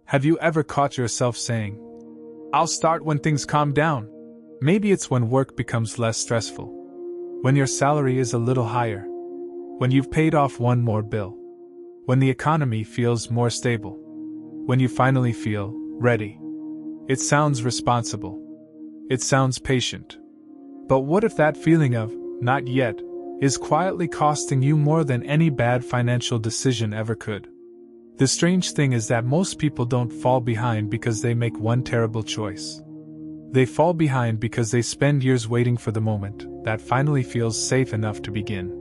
Have you ever caught yourself saying, "I'll start when things calm down"? Maybe it's when work becomes less stressful, when your salary is a little higher, when you've paid off one more bill, when the economy feels more stable, when you finally feel ready. It sounds responsible. It sounds patient. But what if that feeling of "not yet" is quietly costing you more than any bad financial decision ever could? The strange thing is that most people don't fall behind because they make one terrible choice. They fall behind because they spend years waiting for the moment that finally feels safe enough to begin.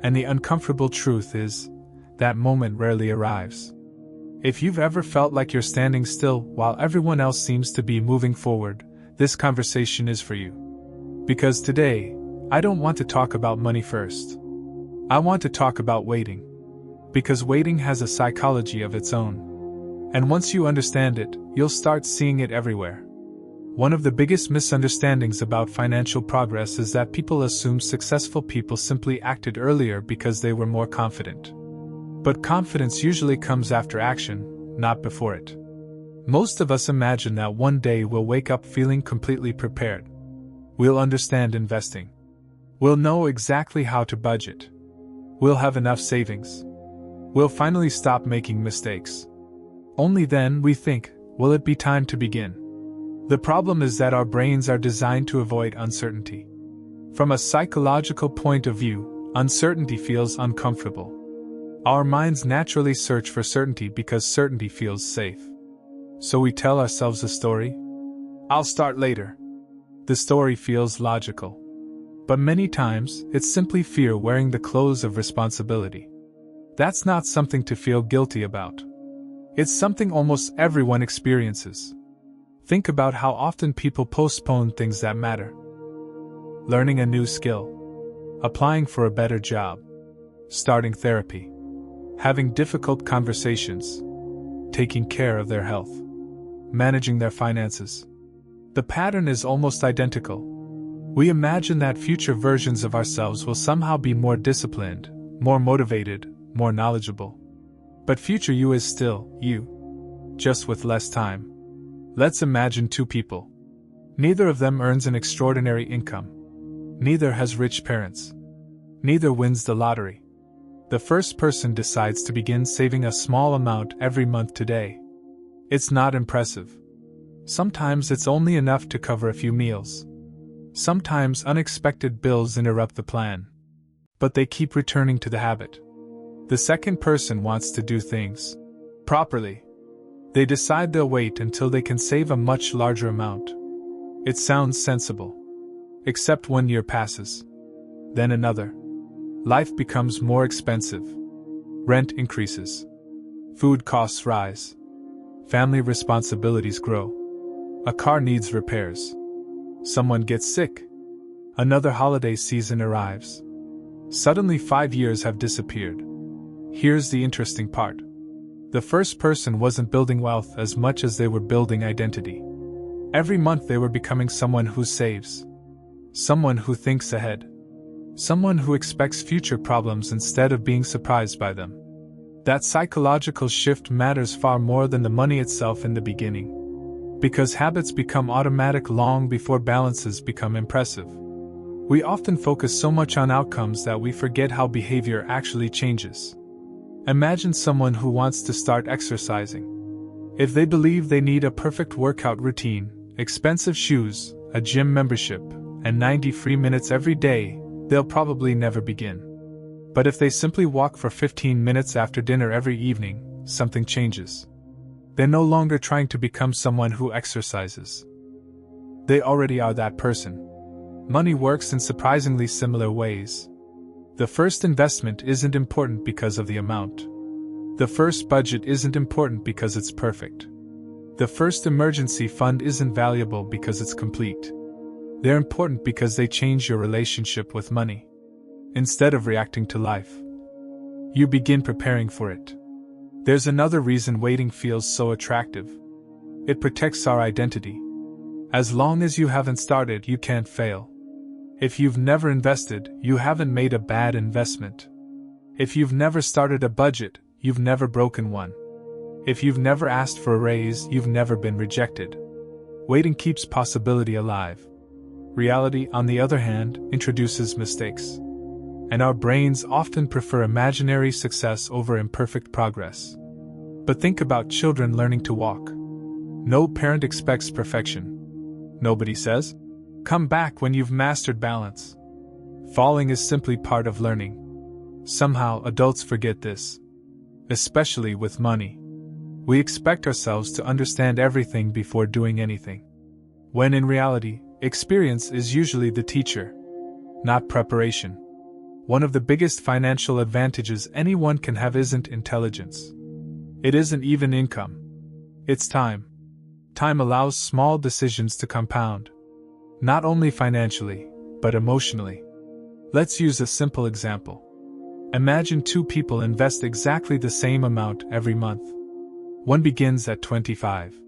And the uncomfortable truth is, that moment rarely arrives. If you've ever felt like you're standing still while everyone else seems to be moving forward, this conversation is for you. Because today, I don't want to talk about money first. I want to talk about waiting. Because waiting has a psychology of its own. And once you understand it, you'll start seeing it everywhere. One of the biggest misunderstandings about financial progress is that people assume successful people simply acted earlier because they were more confident. But confidence usually comes after action, not before it. Most of us imagine that one day we'll wake up feeling completely prepared. We'll understand investing. We'll know exactly how to budget. We'll have enough savings. We'll finally stop making mistakes. Only then we think, will it be time to begin? The problem is that our brains are designed to avoid uncertainty. From a psychological point of view, uncertainty feels uncomfortable. Our minds naturally search for certainty because certainty feels safe. So we tell ourselves a story. "I'll start later." The story feels logical. But many times, it's simply fear wearing the clothes of responsibility. That's not something to feel guilty about. It's something almost everyone experiences. Think about how often people postpone things that matter. Learning a new skill. Applying for a better job. Starting therapy. Having difficult conversations. Taking care of their health. Managing their finances. The pattern is almost identical. We imagine that future versions of ourselves will somehow be more disciplined, more motivated, more knowledgeable. But future you is still you, just with less time. Let's imagine two people. Neither of them earns an extraordinary income. Neither has rich parents. Neither wins the lottery. The first person decides to begin saving a small amount every month today. It's not impressive. Sometimes it's only enough to cover a few meals. Sometimes unexpected bills interrupt the plan. But they keep returning to the habit. The second person wants to do things properly. They decide they'll wait until they can save a much larger amount. It sounds sensible. Except 1 year passes. Then another. Life becomes more expensive. Rent increases. Food costs rise. Family responsibilities grow. A car needs repairs. Someone gets sick. Another holiday season arrives. Suddenly 5 years have disappeared. Here's the interesting part. The first person wasn't building wealth as much as they were building identity. Every month they were becoming someone who saves. Someone who thinks ahead. Someone who expects future problems instead of being surprised by them. That psychological shift matters far more than the money itself in the beginning. Because habits become automatic long before balances become impressive. We often focus so much on outcomes that we forget how behavior actually changes. Imagine someone who wants to start exercising. If they believe they need a perfect workout routine, expensive shoes, a gym membership, and 90 free minutes every day, they'll probably never begin. But if they simply walk for 15 minutes after dinner every evening, something changes. They're no longer trying to become someone who exercises. They already are that person. Money works in surprisingly similar ways. The first investment isn't important because of the amount. The first budget isn't important because it's perfect. The first emergency fund isn't valuable because it's complete. They're important because they change your relationship with money. Instead of reacting to life, you begin preparing for it. There's another reason waiting feels so attractive. It protects our identity. As long as you haven't started, you can't fail. If you've never invested, you haven't made a bad investment. If you've never started a budget, you've never broken one. If you've never asked for a raise, you've never been rejected. Waiting keeps possibility alive. Reality, on the other hand, introduces mistakes. And our brains often prefer imaginary success over imperfect progress. But think about children learning to walk. No parent expects perfection. Nobody says, "Come back when you've mastered balance." Falling is simply part of learning. Somehow, adults forget this. Especially with money. We expect ourselves to understand everything before doing anything. When in reality, experience is usually the teacher, not preparation. One of the biggest financial advantages anyone can have isn't intelligence. It isn't even income. It's time. Time allows small decisions to compound. Not only financially, but emotionally. Let's use a simple example. Imagine two people invest exactly the same amount every month. One begins at 25.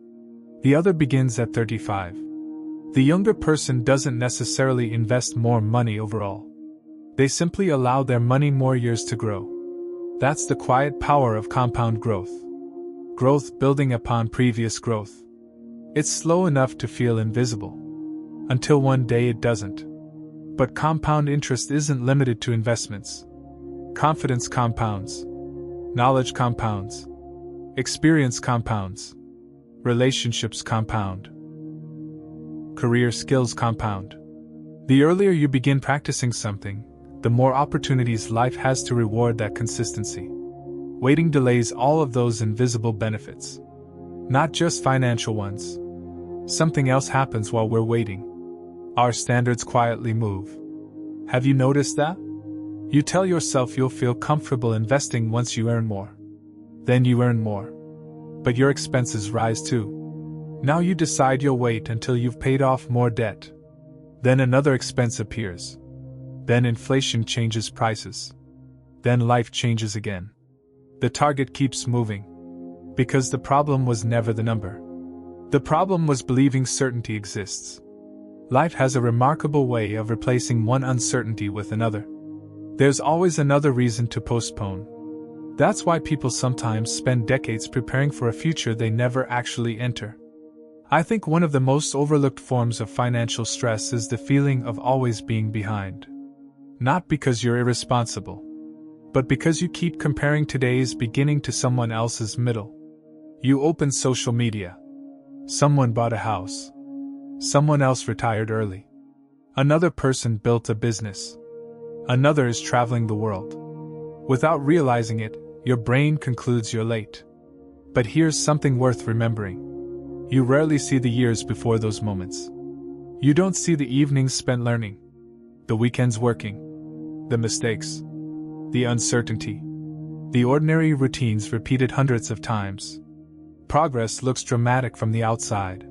The other begins at 35. The younger person doesn't necessarily invest more money overall. They simply allow their money more years to grow. That's the quiet power of compound growth. Growth building upon previous growth. It's slow enough to feel invisible. Until one day it doesn't. But compound interest isn't limited to investments. Confidence compounds. Knowledge compounds. Experience compounds. Relationships compound. Career skills compound. The earlier you begin practicing something, the more opportunities life has to reward that consistency. Waiting delays all of those invisible benefits. Not just financial ones. Something else happens while we're waiting. Our standards quietly move. Have you noticed that? You tell yourself you'll feel comfortable investing once you earn more. Then you earn more. But your expenses rise too. Now you decide you'll wait until you've paid off more debt. Then another expense appears. Then inflation changes prices. Then life changes again. The target keeps moving. Because the problem was never the number. The problem was believing certainty exists. Life has a remarkable way of replacing one uncertainty with another. There's always another reason to postpone. That's why people sometimes spend decades preparing for a future they never actually enter. I think one of the most overlooked forms of financial stress is the feeling of always being behind. Not because you're irresponsible, but because you keep comparing today's beginning to someone else's middle. You open social media. Someone bought a house. Someone else retired early. Another person built a business. Another is traveling the world. Without realizing it, your brain concludes you're late. But here's something worth remembering. You rarely see the years before those moments. You don't see the evenings spent learning, the weekends working, the mistakes, the uncertainty, the ordinary routines repeated hundreds of times. Progress looks dramatic from the outside.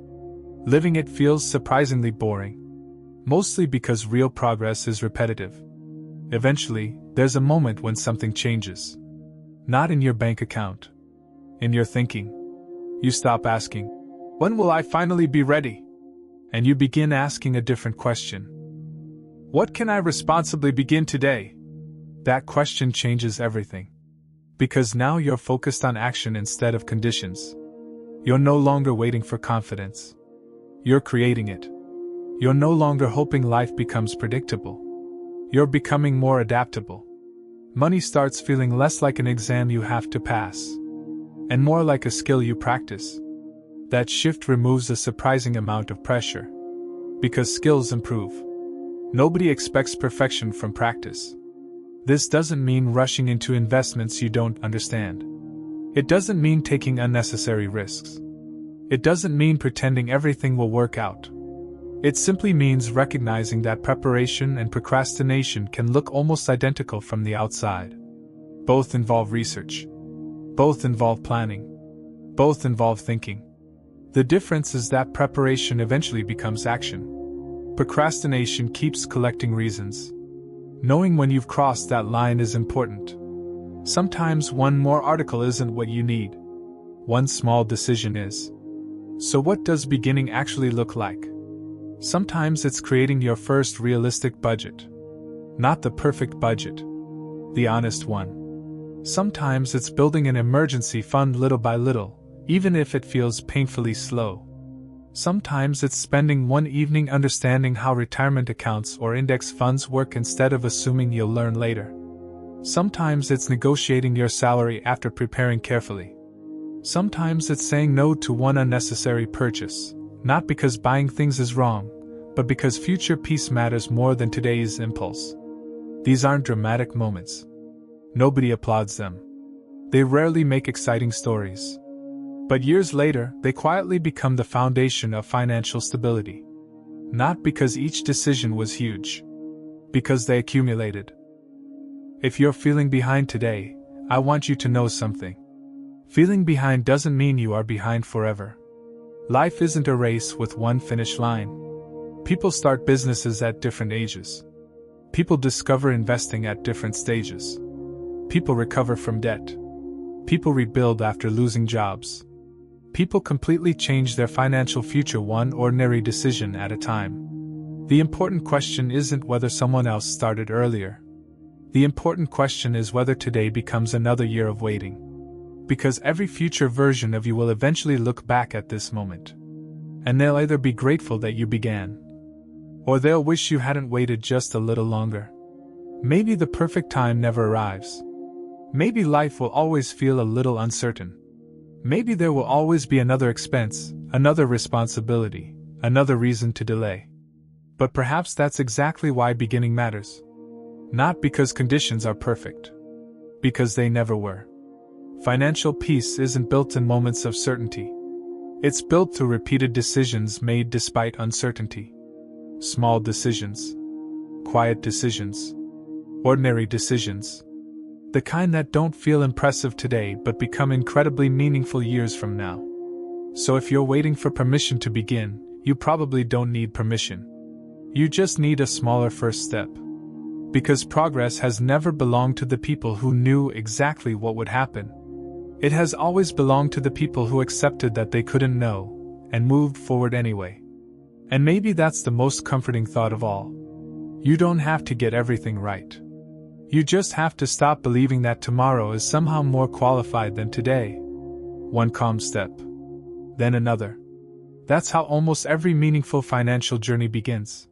Living it feels surprisingly boring. Mostly because real progress is repetitive. Eventually, there's a moment when something changes. Not in your bank account. In your thinking. You stop asking, "When will I finally be ready?" And you begin asking a different question. "What can I responsibly begin today?" That question changes everything. Because now you're focused on action instead of conditions. You're no longer waiting for confidence. You're creating it. You're no longer hoping life becomes predictable. You're becoming more adaptable. Money starts feeling less like an exam you have to pass, and more like a skill you practice. That shift removes a surprising amount of pressure. Because skills improve. Nobody expects perfection from practice. This doesn't mean rushing into investments you don't understand. It doesn't mean taking unnecessary risks. It doesn't mean pretending everything will work out. It simply means recognizing that preparation and procrastination can look almost identical from the outside. Both involve research. Both involve planning. Both involve thinking. The difference is that preparation eventually becomes action. Procrastination keeps collecting reasons. Knowing when you've crossed that line is important. Sometimes one more article isn't what you need. One small decision is. So what does beginning actually look like? Sometimes it's creating your first realistic budget. Not the perfect budget. The honest one. Sometimes it's building an emergency fund little by little, even if it feels painfully slow. Sometimes it's spending one evening understanding how retirement accounts or index funds work instead of assuming you'll learn later. Sometimes it's negotiating your salary after preparing carefully. Sometimes it's saying no to one unnecessary purchase, not because buying things is wrong, but because future peace matters more than today's impulse. These aren't dramatic moments. Nobody applauds them. They rarely make exciting stories. But years later, they quietly become the foundation of financial stability. Not because each decision was huge, because they accumulated. If you're feeling behind today, I want you to know something. Feeling behind doesn't mean you are behind forever. Life isn't a race with one finish line. People start businesses at different ages. People discover investing at different stages. People recover from debt. People rebuild after losing jobs. People completely change their financial future one ordinary decision at a time. The important question isn't whether someone else started earlier. The important question is whether today becomes another year of waiting. Because every future version of you will eventually look back at this moment. And they'll either be grateful that you began, or they'll wish you hadn't waited just a little longer. Maybe the perfect time never arrives. Maybe life will always feel a little uncertain. Maybe there will always be another expense, another responsibility, another reason to delay. But perhaps that's exactly why beginning matters. Not because conditions are perfect. Because they never were. Financial peace isn't built in moments of certainty. It's built through repeated decisions made despite uncertainty. Small decisions. Quiet decisions. Ordinary decisions. The kind that don't feel impressive today but become incredibly meaningful years from now. So if you're waiting for permission to begin, you probably don't need permission. You just need a smaller first step. Because progress has never belonged to the people who knew exactly what would happen. It has always belonged to the people who accepted that they couldn't know, and moved forward anyway. And maybe that's the most comforting thought of all. You don't have to get everything right. You just have to stop believing that tomorrow is somehow more qualified than today. One calm step. Then another. That's how almost every meaningful financial journey begins.